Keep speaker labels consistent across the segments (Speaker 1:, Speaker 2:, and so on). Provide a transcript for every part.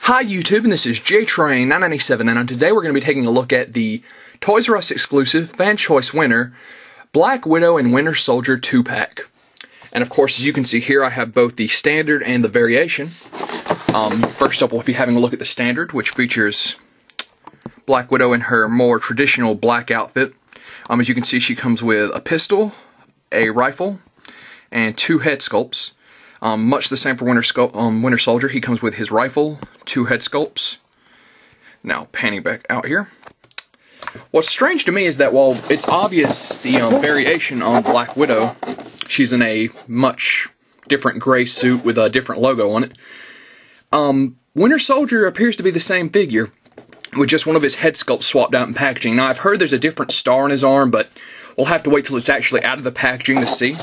Speaker 1: Hi YouTube, and this is JTrain997, and today we're going to be taking a look at the Toys R Us exclusive Fan Choice winner, Black Widow and Winter Soldier 2-pack. And of course, as you can see here, I have both the standard and the variation. First up, we'll be having a look at the standard, which features Black Widow in her more traditional black outfit. As you can see, she comes with a pistol, a rifle, and 2 head sculpts. Much the same for Winter Soldier. He comes with his rifle, 2 head sculpts. Now, panning back out here. What's strange to me is that while it's obvious the variation on Black Widow, she's in a much different gray suit with a different logo on it. Winter Soldier appears to be the same figure, with just one of his head sculpts swapped out in packaging. Now, I've heard there's a different star on his arm, but we'll have to wait till it's actually out of the packaging to see.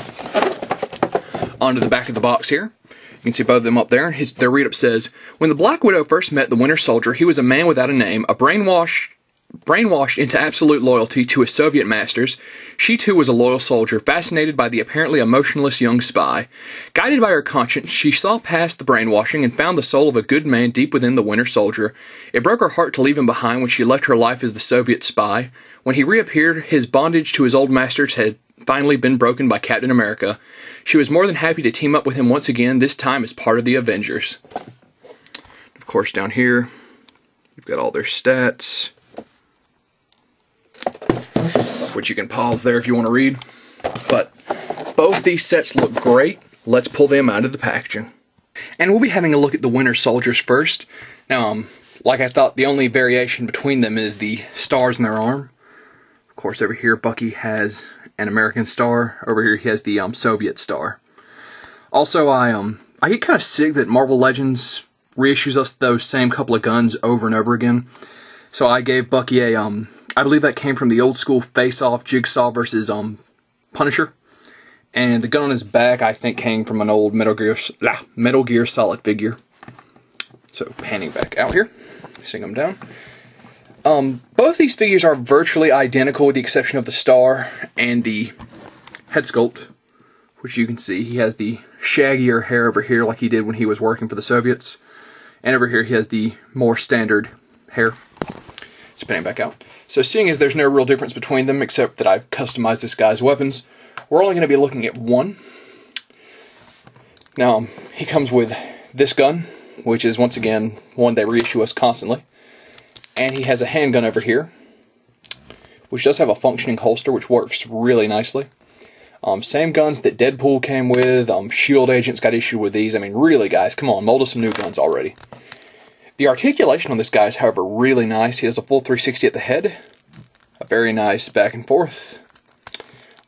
Speaker 1: Onto the back of the box here. You can see both of them up there. Their read-up says, "When the Black Widow first met the Winter Soldier, he was a man without a name, brainwashed into absolute loyalty to his Soviet masters. She too was a loyal soldier, fascinated by the apparently emotionless young spy. Guided by her conscience, she saw past the brainwashing and found the soul of a good man deep within the Winter Soldier. It broke her heart to leave him behind when she left her life as the Soviet spy. When he reappeared, his bondage to his old masters had finally been broken by Captain America. She was more than happy to team up with him once again, this time as part of the Avengers." Of course, down here, you've got all their stats, which you can pause there if you want to read. But both these sets look great. Let's pull them out of the packaging. And we'll be having a look at the Winter Soldiers first. Now, like I thought, the only variation between them is the stars in their arm. Of course, over here, Bucky has an American star. Over here, he has the Soviet star. Also, I get kind of sick that Marvel Legends reissues us those same couple of guns over and over again. So I gave Bucky a, I believe that came from the old school Face-Off Jigsaw versus Punisher. And the gun on his back, I think, came from an old Metal Gear Solid figure. So, panning back out here, sing them down. Both these figures are virtually identical with the exception of the star and the head sculpt, which you can see. He has the shaggier hair over here like he did when he was working for the Soviets. And over here he has the more standard hair. Spinning back out. So seeing as there's no real difference between them except that I've customized this guy's weapons, we're only going to be looking at one. Now, he comes with this gun, which is once again one they reissue us constantly. And he has a handgun over here, which does have a functioning holster, which works really nicely. Same guns that Deadpool came with. Shield agents got issued with these. I mean, really, guys, come on, mold us some new guns already. The articulation on this guy is, however, really nice. He has a full 360 at the head. A very nice back and forth.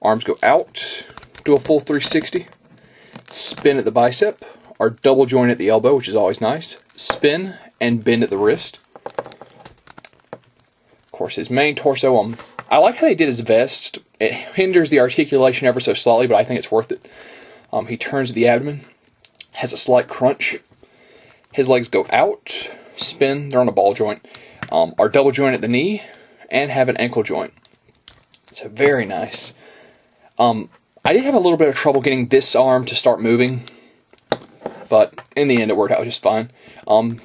Speaker 1: Arms go out, do a full 360. Spin at the bicep, or double joint at the elbow, which is always nice. Spin and bend at the wrist. Of course, his main torso, I like how they did his vest. It hinders the articulation ever so slightly, but I think it's worth it. He turns at the abdomen, has a slight crunch. His legs go out, spin, they're on a ball joint, are double joint at the knee, and have an ankle joint. So very nice. I did have a little bit of trouble getting this arm to start moving, but in the end it worked out just fine.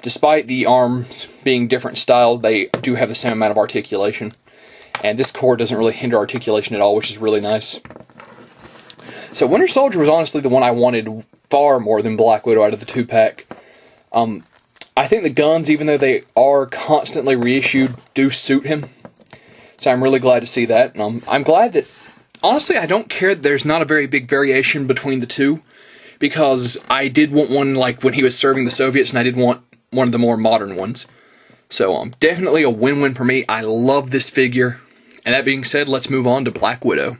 Speaker 1: Despite the arms being different styles, they do have the same amount of articulation. And this cord doesn't really hinder articulation at all, which is really nice. So Winter Soldier was honestly the one I wanted far more than Black Widow out of the 2-pack. I think the guns, even though they are constantly reissued, do suit him. So I'm really glad to see that. I'm glad that, honestly, I don't care that there's not a very big variation between the two. Because I did want one like when he was serving the Soviets, and I did want one of the more modern ones. So, definitely a win-win for me. I love this figure. And that being said, let's move on to Black Widow.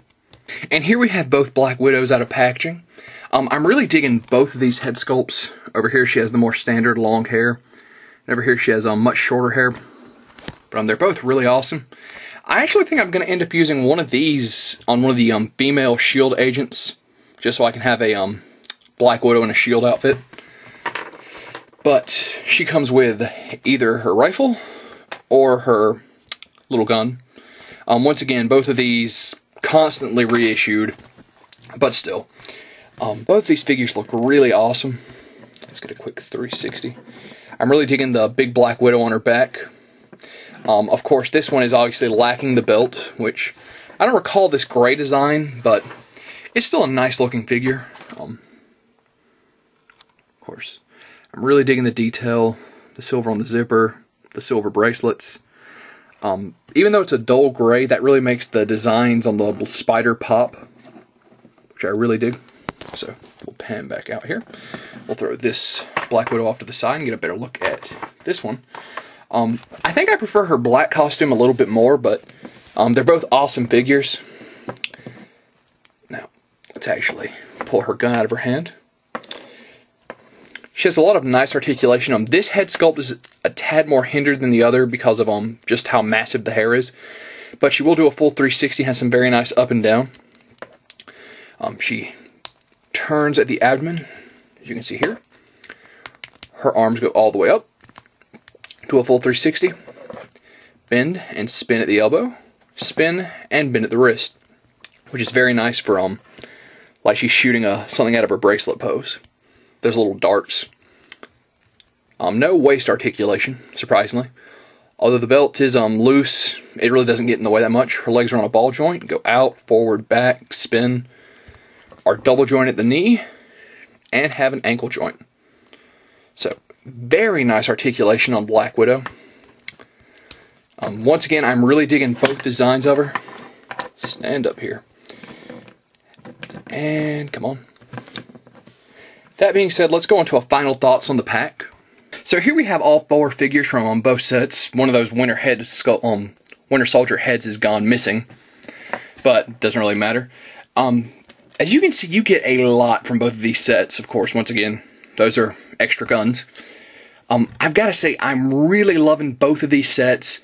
Speaker 1: And here we have both Black Widows out of packaging. I'm really digging both of these head sculpts. Over here she has the more standard long hair. And over here she has much shorter hair. But they're both really awesome. I actually think I'm going to end up using one of these on one of the female shield agents. Just so I can have a Black Widow in a shield outfit. But she comes with either her rifle or her little gun. Once again, both of these constantly reissued, but still. Both these figures look really awesome. Let's get a quick 360. I'm really digging the big Black Widow on her back. Of course, this one is obviously lacking the belt, which I don't recall this gray design, but it's still a nice looking figure. Of course, I'm really digging the detail, the silver on the zipper, the silver bracelets. Even though it's a dull gray, that really makes the designs on the spider pop, which I really dig. So we'll pan back out here. We'll throw this Black Widow off to the side and get a better look at this one. I think I prefer her black costume a little bit more, but they're both awesome figures. Now, let's actually pull her gun out of her hand. She has a lot of nice articulation. This head sculpt is a tad more hindered than the other because of just how massive the hair is. But she will do a full 360, has some very nice up and down. She turns at the abdomen, as you can see here. Her arms go all the way up to a full 360. Bend and spin at the elbow. Spin and bend at the wrist, which is very nice for like she's shooting something out of her bracelet pose. There's little darts. No waist articulation, surprisingly. Although the belt is loose, it really doesn't get in the way that much. Her legs are on a ball joint. Go out, forward, back, spin. Are double joint at the knee, and have an ankle joint. So, very nice articulation on Black Widow. Once again, I'm really digging both designs of her. Stand up here. And come on. That being said, let's go into a final thoughts on the pack. So here we have all 4 figures from both sets. One of those Winter Soldier heads is gone missing, but doesn't really matter. As you can see, you get a lot from both of these sets. Of course, once again, those are extra guns. I've got to say, I'm really loving both of these sets.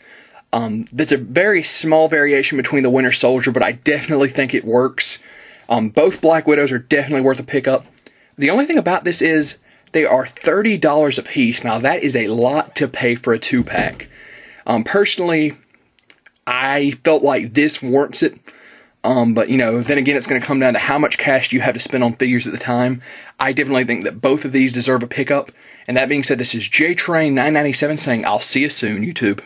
Speaker 1: There's a very small variation between the Winter Soldier, but I definitely think it works. Both Black Widows are definitely worth a pickup. The only thing about this is they are $30 a piece. Now, that is a lot to pay for a 2-pack. Personally, I felt like this warrants it. But, then again, it's going to come down to how much cash you have to spend on figures at the time. I definitely think that both of these deserve a pickup. And that being said, this is JTrain997 saying, I'll see you soon, YouTube.